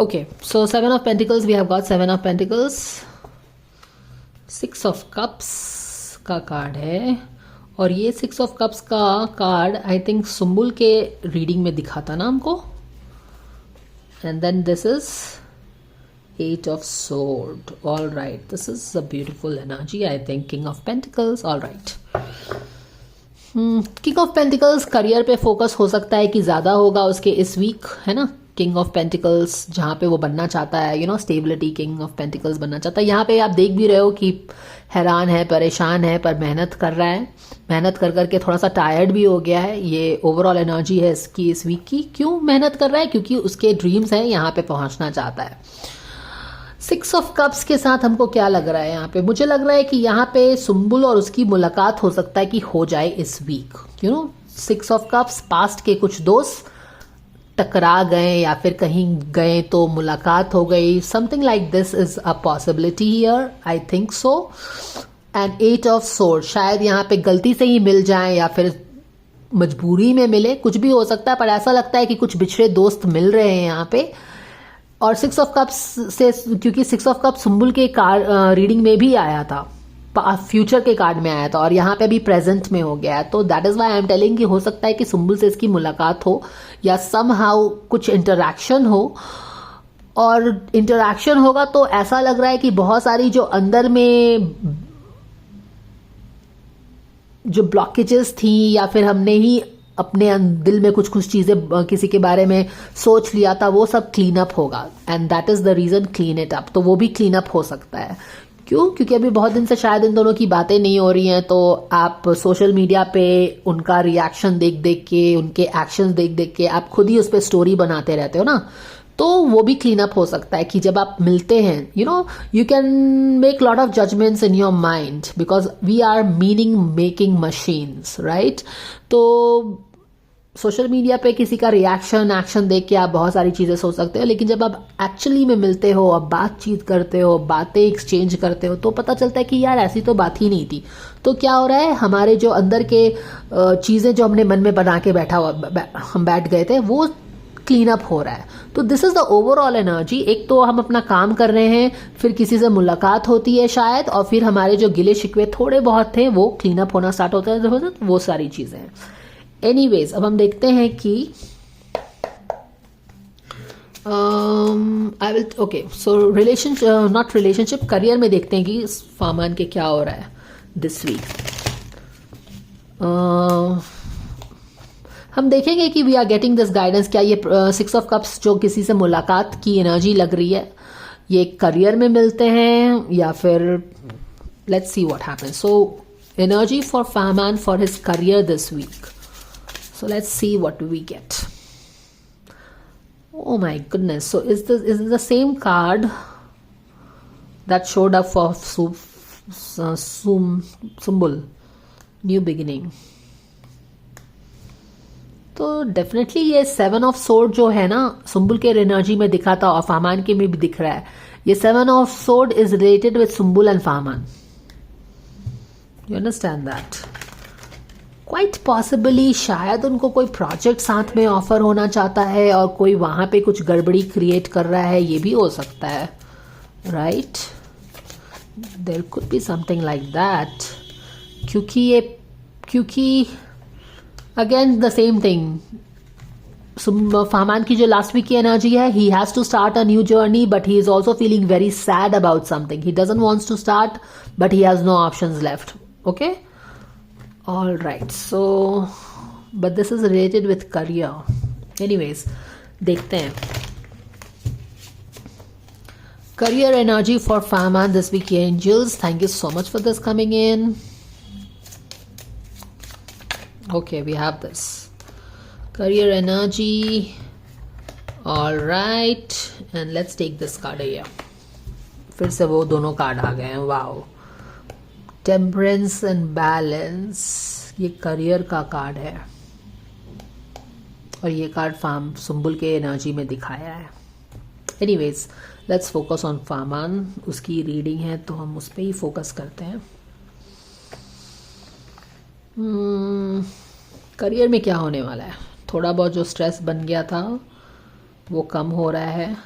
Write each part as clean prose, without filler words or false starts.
Okay, so Seven of Pentacles, we have got Seven of Pentacles. Six of Cups का card है, और ये Six of Cups का कार्ड आई थिंक सुम्बुल के रीडिंग में दिखा था ना हमको. And then this is Eight of Sword. All right, this is a beautiful energy. I think King of Pentacles. All right. King of Pentacles career पे focus हो सकता है कि ज़्यादा होगा उसके इस वीक, है ना. किंग ऑफ पेंटिकल्स जहाँ पे वो बनना चाहता है, you know, stability. King of pentacles बनना चाहता है. यहाँ पे आप देख भी रहे हो कि हैरान है, परेशान है, पर मेहनत कर रहा है. मेहनत कर करके थोड़ा सा टायर्ड भी हो गया है. ये ओवरऑल एनर्जी है इसकी इस वीक की. क्यों मेहनत कर रहा है? क्योंकि उसके ड्रीम्स हैं, यहाँ पे पहुँचना चाहता है. सिक्स ऑफ कप्स के साथ हमको क्या लग रहा है यहाँ पे? मुझे लग रहा है कि यहाँ पे सुम्बुल और उसकी मुलाकात हो सकता है कि हो जाए इस week. You know, six of cups, past के कुछ दोस्त टकरा गए या फिर कहीं गए तो मुलाकात हो गई. Something like this is a possibility here, I think so. And eight of sword, शायद यहाँ पे गलती से ही मिल जाए या फिर मजबूरी में मिले, कुछ भी हो सकता है. पर ऐसा लगता है कि कुछ बिछड़े दोस्त मिल रहे हैं यहाँ पे. और सिक्स ऑफ कप्स से, क्योंकि सिक्स ऑफ कप्स सुम्बुल के कार्ड रीडिंग में भी आया था, फ्यूचर के कार्ड में आया था, और यहाँ पे भी प्रेजेंट में हो गया है. तो that is why I am telling कि हो सकता है कि सुम्बुल से इसकी मुलाकात हो या समहाउ कुछ इंटरैक्शन हो. और इंटरैक्शन होगा तो ऐसा लग रहा है कि बहुत सारी जो अंदर में जो ब्लॉकेजेस थी या फिर हमने ही अपने दिल में कुछ कुछ चीजें किसी के बारे में सोच लिया था, वो सब क्लीन अप होगा. And that is the reason, clean it up. तो वो भी क्लीन अप हो सकता है. क्यों? क्योंकि अभी बहुत दिन से शायद इन दोनों की बातें नहीं हो रही हैं. तो आप सोशल मीडिया पे उनका रिएक्शन देख देख के, उनके एक्शंस देख देख के आप खुद ही उस पर स्टोरी बनाते रहते हो ना. तो वो भी क्लीन अप हो सकता है कि जब आप मिलते हैं, you know, you can make lot of judgements in your mind because we are meaning making machines, right. तो सोशल मीडिया पे किसी का रिएक्शन एक्शन देख के आप बहुत सारी चीज़ें सोच सकते हो, लेकिन जब आप एक्चुअली में मिलते हो और बातचीत करते हो, बातें एक्सचेंज करते हो, तो पता चलता है कि यार ऐसी तो बात ही नहीं थी. तो क्या हो रहा है, हमारे जो अंदर के चीज़ें जो हमने मन में बना के हम बैठ गए थे, वो क्लीन अप हो रहा है. तो this is the overall energy. एक तो हम अपना काम कर रहे हैं, फिर किसी से मुलाकात होती है शायद, और फिर हमारे जो गिले शिकवे थोड़े बहुत थे वो क्लीन अप होना स्टार्ट होता है. वो सारी चीज़ें हैं. एनीवेज, अब हम देखते हैं कि I will, okay, so relationship, not relationship, career में देखते हैं कि फामान के क्या हो रहा है दिस वीक. हम देखेंगे कि we are getting this guidance. क्या ये सिक्स ऑफ कप्स जो किसी से मुलाकात की एनर्जी लग रही है, ये करियर में मिलते हैं या फिर let's see what happens. So energy for Fahmaan for his career this week. So let's see what we get. Oh my goodness. So is this the same card that showed up for Sumbul? New beginning. तो definitely ये seven of sword जो है ना, सुम्बुल के energy में दिखा था और फामान के में भी दिख रहा है. ये seven of sword is related with Sumbul and Fahmaan. You understand that? Quite possibly शायद उनको कोई प्रोजेक्ट साथ में ऑफर होना चाहता है और कोई वहां पे कुछ गड़बड़ी क्रिएट कर रहा है, ये भी हो सकता है, right. There could be something like that. क्योंकि अगेन द सेम थिंग, फामान की जो लास्ट वीक की एनर्जी है, he has to start a new journey but he is also feeling very sad about something. He doesn't wants to start but he has no options left. Okay, all right, so but this is related with career. Anyways, देखते हैं career energy for Faman this week. Angels, thank you so much for this coming in. Okay, we have this career energy. All right, and let's take this card here. फिर से वो दोनों card आ गए हैं. Wow, temperance and balance. ये career का card है और ये कार्ड सुम्बुल के एनर्जी में दिखाया है. Anyways, let's focus on Fahmaan. उसकी रीडिंग है तो हम उस पर ही फोकस करते हैं. करियर में क्या होने वाला है? थोड़ा बहुत जो स्ट्रेस बन गया था वो कम हो रहा है.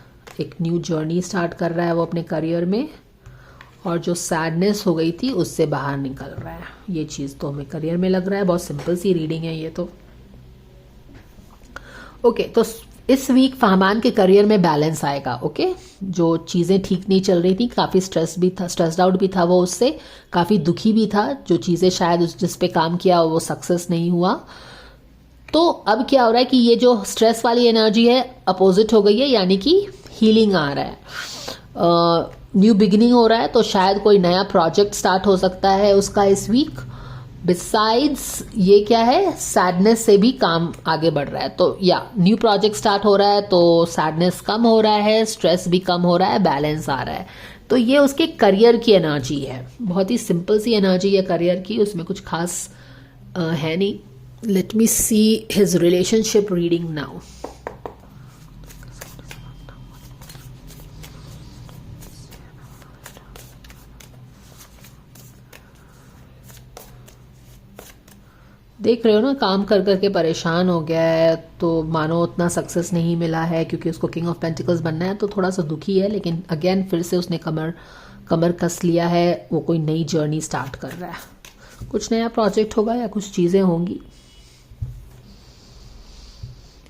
एक न्यू जर्नी स्टार्ट कर रहा है वो अपने करियर में, और जो सैडनेस हो गई थी उससे बाहर निकल रहा है। ये चीज़ तो हमें करियर में लग रहा है। बहुत सिंपल सी रीडिंग है ये तो। ओके, तो इस वीक फहमान के करियर में बैलेंस आएगा। ओके, जो चीज़ें ठीक नहीं चल रही थी, काफ़ी स्ट्रेस भी था, स्ट्रेस्ड आउट भी था वो, उससे काफ़ी दुखी भी था। जो चीज़ें शायद जिस पे काम किया वो सक्सेस नहीं हुआ। तो अब क्या हो रहा है कि ये जो स्ट्रेस वाली एनर्जी है अपोजिट हो गई है, यानी कि हीलिंग आ रहा है, न्यू बिगिनिंग हो रहा है। तो शायद कोई नया प्रोजेक्ट स्टार्ट हो सकता है उसका इस वीक। बिसाइड्स ये क्या है, सैडनेस से भी काम आगे बढ़ रहा है। तो या न्यू प्रोजेक्ट स्टार्ट हो रहा है तो सैडनेस कम हो रहा है, स्ट्रेस भी कम हो रहा है, बैलेंस आ रहा है। तो ये उसके करियर की एनर्जी है। बहुत ही सिंपल सी एनर्जी है करियर की, उसमें कुछ खास है नहीं। Let me see his relationship reading now. देख रहे हो ना, काम कर करके परेशान हो गया है, तो मानो उतना सक्सेस नहीं मिला है क्योंकि उसको किंग ऑफ पेंटिकल्स बनना है, तो थोड़ा सा दुखी है। लेकिन अगेन फिर से उसने कमर कस लिया है, वो कोई नई जर्नी स्टार्ट कर रहा है। कुछ नया प्रोजेक्ट होगा या कुछ चीज़ें होंगी।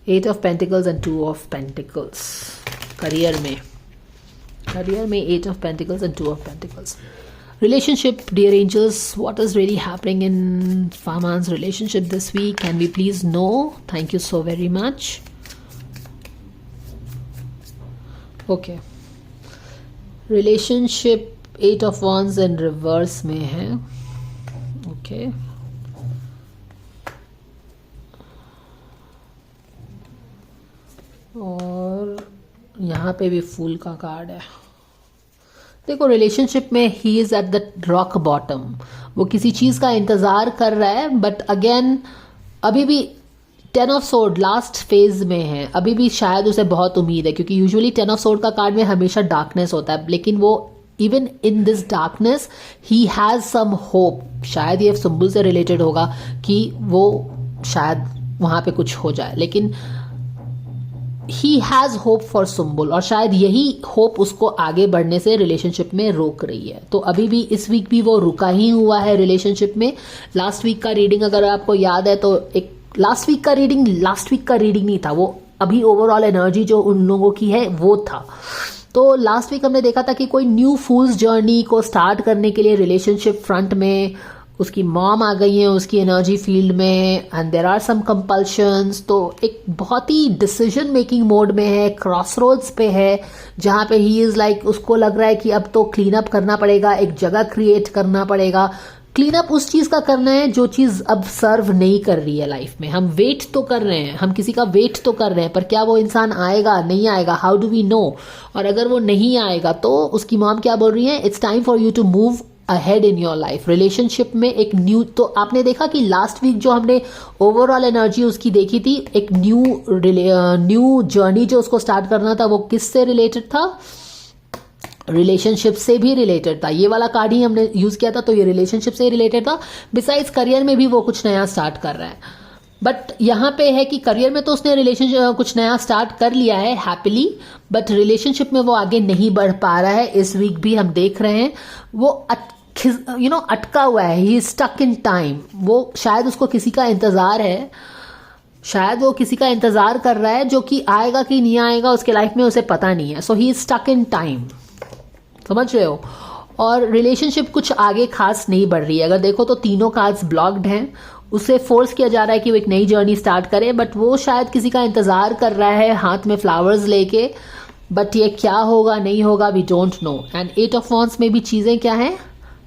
8 of pentacles and 2 of pentacles career में 8 of pentacles and 2 of pentacles. Relationship, dear angels, what is really happening in Fahman's relationship this week? Can we please know? Thank you so very much. Okay. Relationship 8 of Wands in reverse में है. Okay. और यहाँ पे भी फूल का card है। देखो, relationship में he is at the rock bottom. वो किसी चीज का इंतजार कर रहा है, बट अगेन अभी भी 10 ऑफ सोर्ड लास्ट फेज में है। अभी भी शायद उसे बहुत उम्मीद है, क्योंकि यूजुअली 10 ऑफ सोर्ड का कार्ड में हमेशा डार्कनेस होता है, लेकिन वो even in this darkness he has some hope. शायद ये सुंबुल से रिलेटेड होगा कि वो शायद वहां पे कुछ हो जाए, लेकिन he has hope for Sumbul, और शायद यही होप उसको आगे बढ़ने से रिलेशनशिप में रोक रही है। तो अभी भी इस वीक भी वो रुका ही हुआ है रिलेशनशिप में। लास्ट वीक का रीडिंग अगर आपको याद है तो एक लास्ट वीक का रीडिंग नहीं था वो, अभी ओवरऑल एनर्जी जो उन लोगों की है वो था। तो लास्ट वीक हमने देखा था कि कोई न्यू फूल्स जर्नी को स्टार्ट करने के लिए रिलेशनशिप फ्रंट में उसकी मॉम आ गई है उसकी एनर्जी फील्ड में, and there are some compulsions. तो एक बहुत ही डिसीजन मेकिंग मोड में है, क्रॉसरोड्स पे है, जहां पे ही इज लाइक उसको लग रहा है कि अब तो क्लीन अप करना पड़ेगा, एक जगह क्रिएट करना पड़ेगा। क्लीन अप उस चीज का करना है जो चीज अब सर्व नहीं कर रही है लाइफ में। हम वेट तो कर रहे हैं, हम किसी का वेट तो कर रहे हैं, पर क्या वो इंसान आएगा नहीं आएगा, हाउ डू वी नो। और अगर वो नहीं आएगा तो उसकी मॉम क्या बोल रही है, it's time for you to move ahead in your life. Relationship में एक न्यू, तो आपने देखा कि लास्ट वीक जो हमने ओवरऑल एनर्जी उसकी देखी थी, एक न्यू जर्नी जो उसको स्टार्ट करना था, वो किससे रिलेटेड था, रिलेशनशिप से भी रिलेटेड था। ये वाला कार्ड ही हमने यूज किया था, तो ये रिलेशनशिप से रिलेटेड था। बिसाइड्स करियर में भी वो कुछ नया स्टार्ट कर रहा है, बट यहाँ पे है कि करियर में तो उसने रिलेशनशिप कुछ नया स्टार्ट कर लिया है हैप्पीली, बट रिलेशनशिप में वो आगे नहीं बढ़ पा रहा है। इस वीक भी हम देख रहे हैं वो अटका हुआ है, ही स्टक इन टाइम। वो शायद उसको किसी का इंतजार है, शायद वो किसी का इंतजार कर रहा है जो कि आएगा कि नहीं आएगा उसके लाइफ में उसे पता नहीं है। So he is stuck in time, समझ रहे हो। और रिलेशनशिप कुछ आगे खास नहीं बढ़ रही है। अगर देखो तो तीनों कार्ड्स ब्लॉक्ड हैं, उसे फोर्स किया जा रहा है कि वो एक नई जर्नी स्टार्ट करे, बट वो शायद किसी का इंतजार कर रहा है हाथ में फ्लावर्स लेके, बट ये क्या होगा नहीं होगा we don't know. And 8 of wands में भी चीजें क्या हैं,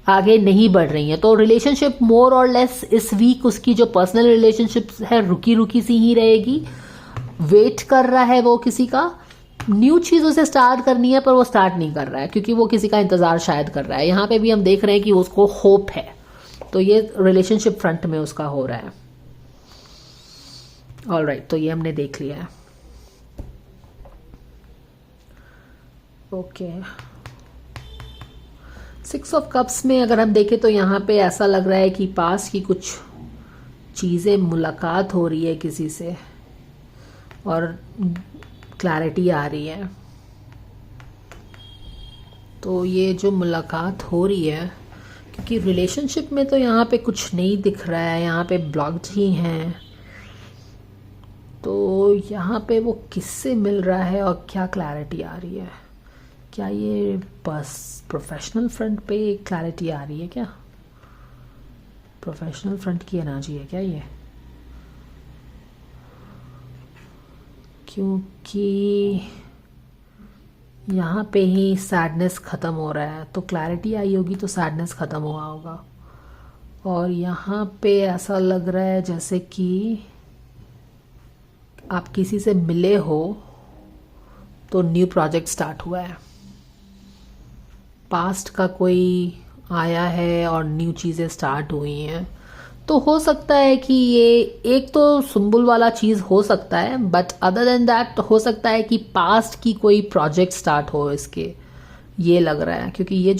आगे नहीं बढ़ रही हैं। तो रिलेशनशिप मोर और लेस इस वीक उसकी जो पर्सनल रिलेशनशिप है रुकी सी ही रहेगी। वेट कर रहा है वो किसी का, न्यू चीज उसे स्टार्ट करनी है पर वो स्टार्ट नहीं कर रहा है क्योंकि वो किसी का इंतजार शायद कर रहा है। यहाँ पे भी हम देख रहे हैं कि उसको होप है, तो ये रिलेशनशिप फ्रंट में उसका हो रहा है। ऑलराइट, तो ये हमने देख लिया है। ओके, 6 ऑफ कप्स में अगर हम देखें तो यहाँ पे ऐसा लग रहा है कि पास की कुछ चीज़ें, मुलाकात हो रही है किसी से और क्लैरिटी आ रही है। तो ये जो मुलाकात हो रही है, क्योंकि रिलेशनशिप में तो यहाँ पे कुछ नहीं दिख रहा है, यहाँ पे ब्लॉक्ड ही हैं, तो यहाँ पे वो किससे मिल रहा है और क्या क्लैरिटी आ रही है? क्या ये बस प्रोफेशनल फ्रंट पे क्लैरिटी आ रही है क्या? प्रोफेशनल फ्रंट की एनर्जी है क्या ये? क्योंकि यहाँ पे ही सैडनेस ख़त्म हो रहा है, तो क्लैरिटी आई होगी तो सैडनेस ख़त्म हुआ होगा। और यहाँ पे ऐसा लग रहा है जैसे कि आप किसी से मिले हो तो न्यू प्रोजेक्ट स्टार्ट हुआ है, पास्ट का कोई आया है और न्यू चीज़ें स्टार्ट हुई हैं। तो हो सकता है कि ये एक तो सुंबुल वाला चीज़ हो सकता है, बट अदर देन दैट हो सकता है कि पास्ट की कोई प्रोजेक्ट स्टार्ट हो इसके, ये लग रहा है। क्योंकि ये जो